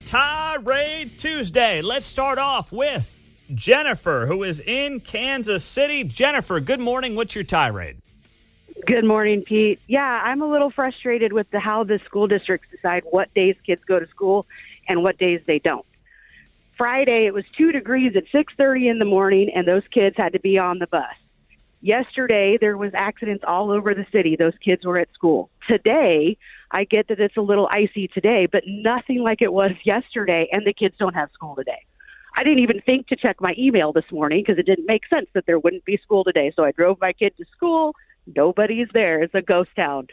Tirade Tuesday. Let's start off with Jennifer, who is in Kansas City. Jennifer, good morning. What's your tirade? Good morning, Pete. Yeah, I'm a little frustrated with how the school districts decide what days kids go to school and what days they don't. Friday, it was 2 degrees at 6:30 in the morning, and those kids had to be on the bus. Yesterday, there was accidents all over the city. Those kids were at school. Today, I get that it's a little icy today, but nothing like it was yesterday, and the kids don't have school today. I didn't even think to check my email this morning because it didn't make sense that there wouldn't be school today. So I drove my kid to school. Nobody's there. It's a ghost town.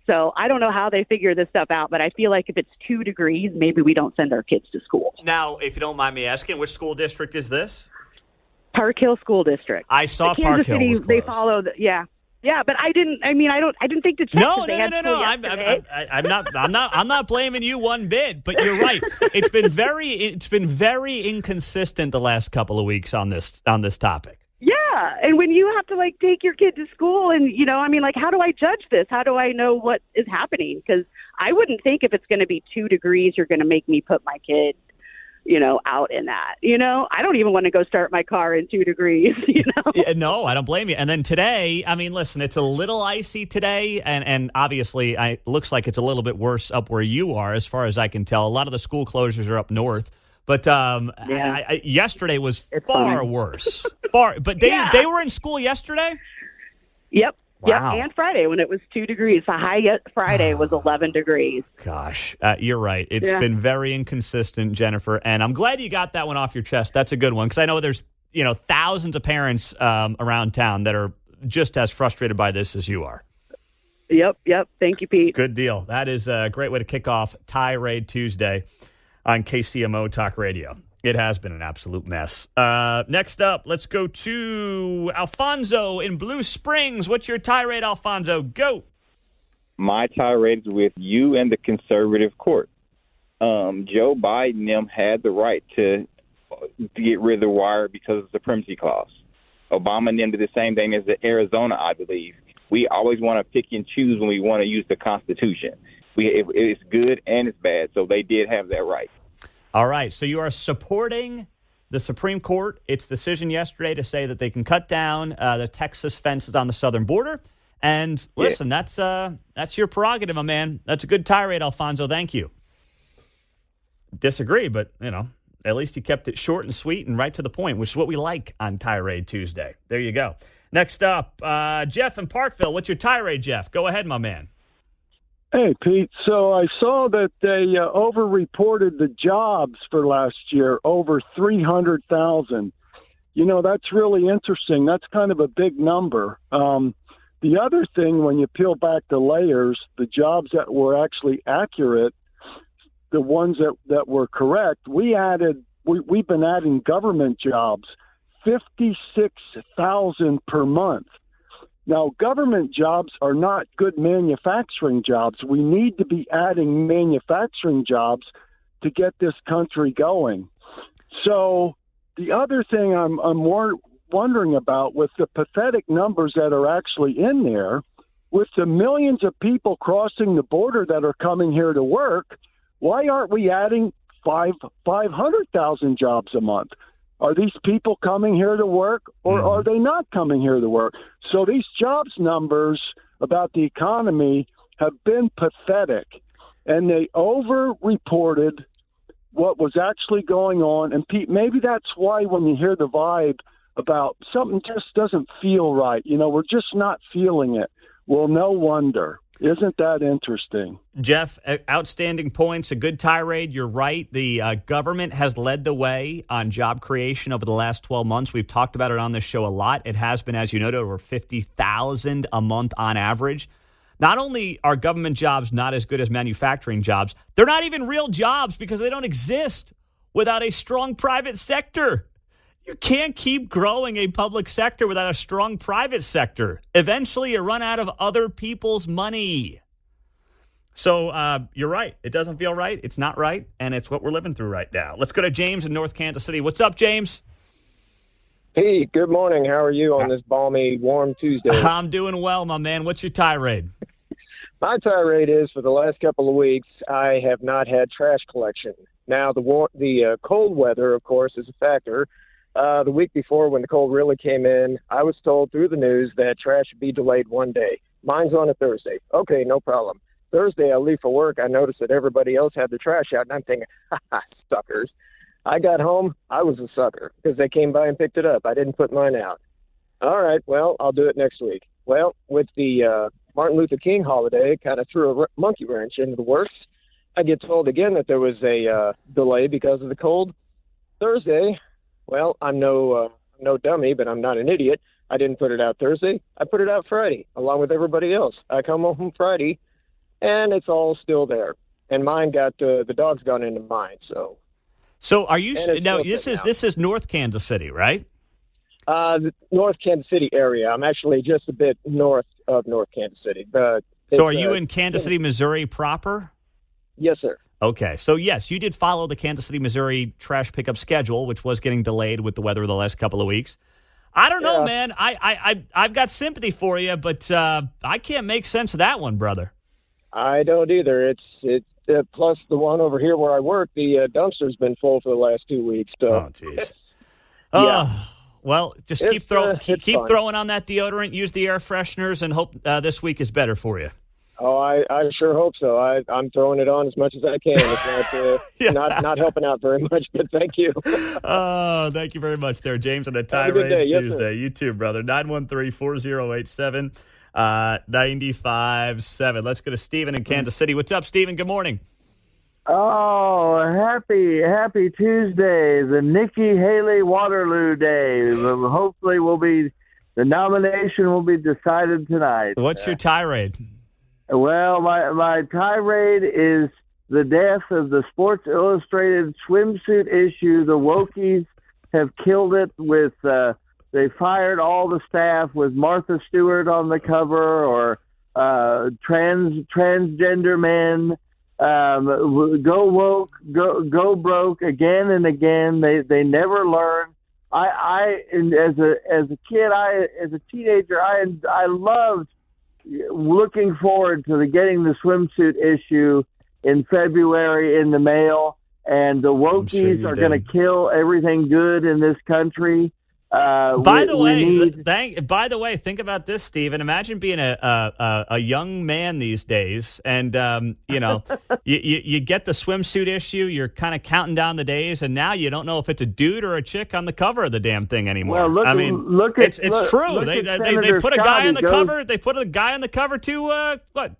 So I don't know how they figure this stuff out, but I feel like if it's 2 degrees, maybe we don't send our kids to school. Now, if you don't mind me asking, which school district is this? Park Hill School District. I saw Kansas Park Hill City, was close. they follow yeah, but I didn't think to check. No. Yesterday. I'm not blaming you one bit, but you're right. It's been very inconsistent the last couple of weeks on this topic. Yeah, and when you have to take your kid to school, and how do I judge this? How do I know what is happening? Because I wouldn't think if it's going to be 2 degrees, you're going to make me put my kid out in that. I don't even want to go start my car in 2 degrees, Yeah, no, I don't blame you. And then today, listen, it's a little icy today, and obviously it looks like it's a little bit worse up where you are, as far as I can tell. A lot of the school closures are up north. But yesterday was far worse. But they were in school yesterday? Yep. Wow. Yep, and Friday when it was 2 degrees. The high Friday was 11 degrees. Gosh, you're right. It's been very inconsistent, Jennifer, and I'm glad you got that one off your chest. That's a good one, because I know there's thousands of parents around town that are just as frustrated by this as you are. Yep. Thank you, Pete. Good deal. That is a great way to kick off Tirade Tuesday on KCMO Talk Radio. It has been an absolute mess. Next up, let's go to Alfonso in Blue Springs. What's your tirade, Alfonso? Go. My tirade is with you and the conservative court. Joe Biden them had the right to get rid of the wire because of the supremacy clause. Obama and them did the same thing as Arizona, I believe. We always want to pick and choose when we want to use the Constitution. It's good and it's bad, so they did have that right. All right, so you are supporting the Supreme Court, its decision yesterday to say that they can cut down the Texas fences on the southern border. And listen, that's your prerogative, my man. That's a good tirade, Alfonso. Thank you. Disagree, but, at least you kept it short and sweet and right to the point, which is what we like on Tirade Tuesday. There you go. Next up, Jeff in Parkville. What's your tirade, Jeff? Go ahead, my man. Hey, Pete. So I saw that they overreported the jobs for last year, over 300,000. That's really interesting. That's kind of a big number. The other thing, when you peel back the layers, the jobs that were actually accurate, the ones that were correct, we've been adding government jobs, 56,000 per month. Now, government jobs are not good manufacturing jobs. We need to be adding manufacturing jobs to get this country going. So the other thing I'm wondering about, with the pathetic numbers that are actually in there, with the millions of people crossing the border that are coming here to work, why aren't we adding 500,000 jobs a month? Are these people coming here to work, or are they not coming here to work? So these jobs numbers about the economy have been pathetic, and they over-reported what was actually going on. And, Pete, maybe that's why when you hear the vibe about something just doesn't feel right, we're just not feeling it. Well, no wonder. Isn't that interesting? Jeff, outstanding points, a good tirade. You're right. The government has led the way on job creation over the last 12 months. We've talked about it on this show a lot. It has been, as you noted, over 50,000 a month on average. Not only are government jobs not as good as manufacturing jobs, they're not even real jobs because they don't exist without a strong private sector. You can't keep growing a public sector without a strong private sector. Eventually, you run out of other people's money. So you're right. It doesn't feel right. It's not right. And it's what we're living through right now. Let's go to James in North Kansas City. What's up, James? Hey, good morning. How are you on this balmy, warm Tuesday? I'm doing well, my man. What's your tirade? My tirade is, for the last couple of weeks, I have not had trash collection. Now, the cold weather, of course, is a factor. The week before, when the cold really came in, I was told through the news that trash would be delayed one day. Mine's on a Thursday. Okay, no problem. Thursday, I leave for work. I noticed that everybody else had their trash out, and I'm thinking, suckers. I got home. I was a sucker because they came by and picked it up. I didn't put mine out. All right, well, I'll do it next week. Well, with the Martin Luther King holiday, kind of threw a monkey wrench into the works. I get told again that there was a delay because of the cold. Thursday, well, I'm no dummy, but I'm not an idiot. I didn't put it out Thursday. I put it out Friday, along with everybody else. I come home Friday, and it's all still there. And mine got the dog's gone into mine. So are you now? This is North Kansas City, right? The North Kansas City area. I'm actually just a bit north of North Kansas City. So are you in Kansas City, Missouri proper? Yes, sir. Okay. So, yes, you did follow the Kansas City, Missouri trash pickup schedule, which was getting delayed with the weather the last couple of weeks. I don't know, man. I've got sympathy for you, but I can't make sense of that one, brother. I don't either. It's plus the one over here where I work, the dumpster's been full for the last 2 weeks. So. Oh, jeez. Yeah. Well, just keep throwing on that deodorant, use the air fresheners, and hope this week is better for you. Oh, I sure hope so. I'm throwing it on as much as I can. It's not helping out very much, but thank you. Oh, thank you very much there, James, on a Tirade Tuesday. You too, brother. 913-408-7957. Let's go to Stephen in Kansas City. What's up, Stephen? Good morning. Oh, happy Tuesday, the Nikki Haley Waterloo Day. Hopefully the nomination will be decided tonight. What's your tirade? Well, my tirade is the death of the Sports Illustrated swimsuit issue. The Wokies have killed it with, they fired all the staff with Martha Stewart on the cover or transgender men. Go woke, go broke again and again. They never learn. As a teenager, I loved looking forward to getting the swimsuit issue in February in the mail. And the Wokies are going to kill everything good in this country. By the way, think about this, Stephen. Imagine being a young man these days, and you get the swimsuit issue. You're kind of counting down the days, and now you don't know if it's a dude or a chick on the cover of the damn thing anymore. Well, it's true. They put a guy on the cover. They put a guy on the cover 2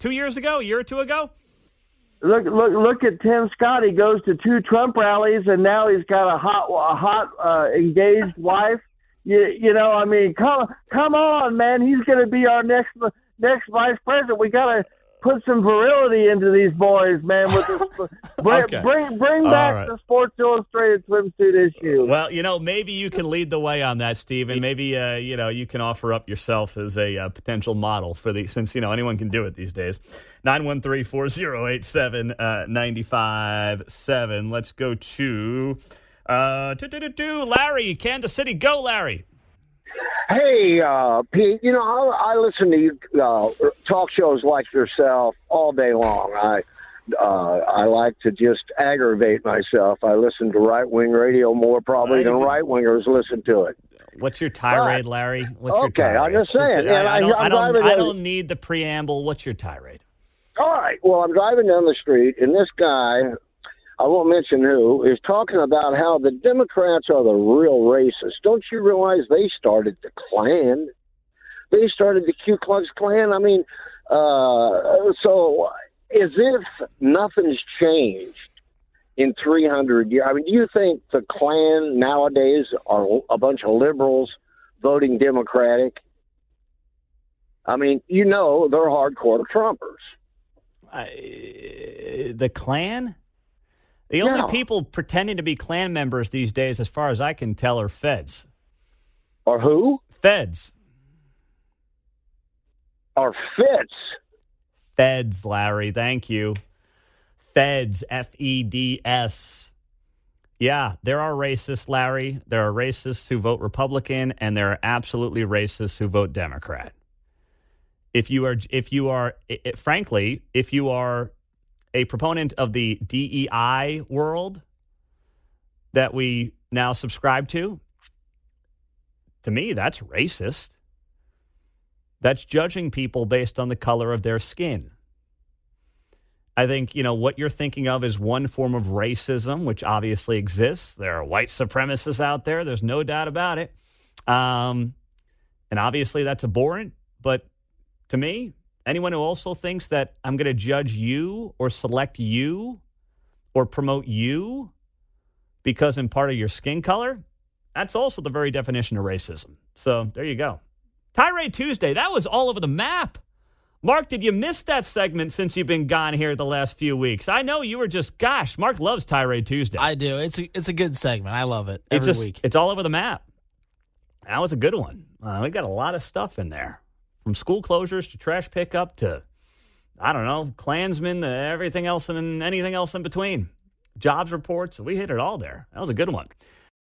years ago, a year or two ago. Look at Tim Scott. He goes to 2 Trump rallies, and now he's got a hot engaged wife. Come on, man. He's going to be our next vice president. We got to put some virility into these boys, man. With this, bring back the Sports Illustrated swimsuit issue. Well, maybe you can lead the way on that, Stephen. Maybe you can offer up yourself as a potential model for since anyone can do it these days. 913-408-7957. Let's go to Larry, Kansas City. Go, Larry. Hey, Pete, I listen to you talk shows like yourself all day long. I like to just aggravate myself. I listen to right-wing radio more probably than right-wingers listen to it. What's your tirade, Larry? What's your tirade? I'm just saying. I don't need the preamble. What's your tirade? All right. Well, I'm driving down the street, and this guy, I won't mention who, is talking about how the Democrats are the real racists. Don't you realize they started the Klan? They started the Ku Klux Klan. I mean, so as if nothing's changed in 300 years. I mean, do you think the Klan nowadays are a bunch of liberals voting Democratic? I mean, they're hardcore Trumpers. The Klan? The only people pretending to be Klan members these days, as far as I can tell, are feds. Are who? Feds. Are feds? Feds, Larry. Thank you. Feds, F-E-D-S. Yeah, there are racists, Larry. There are racists who vote Republican, and there are absolutely racists who vote Democrat. If you are a proponent of the DEI world, that we now subscribe to me, that's racist. That's judging people based on the color of their skin. I think, what you're thinking of is one form of racism, which obviously exists. There are white supremacists out there. There's no doubt about it. And obviously that's abhorrent. But to me, anyone who also thinks that I'm going to judge you or select you or promote you because I'm part of your skin color, that's also the very definition of racism. So there you go. Tirade Tuesday, that was all over the map. Mark, did you miss that segment since you've been gone here the last few weeks? I know you were just, Mark loves Tirade Tuesday. I do. It's a good segment. I love it every week. It's all over the map. That was a good one. We got a lot of stuff in there. From school closures to trash pickup to, Klansmen to everything else and anything else in between. Jobs reports. We hit it all there. That was a good one.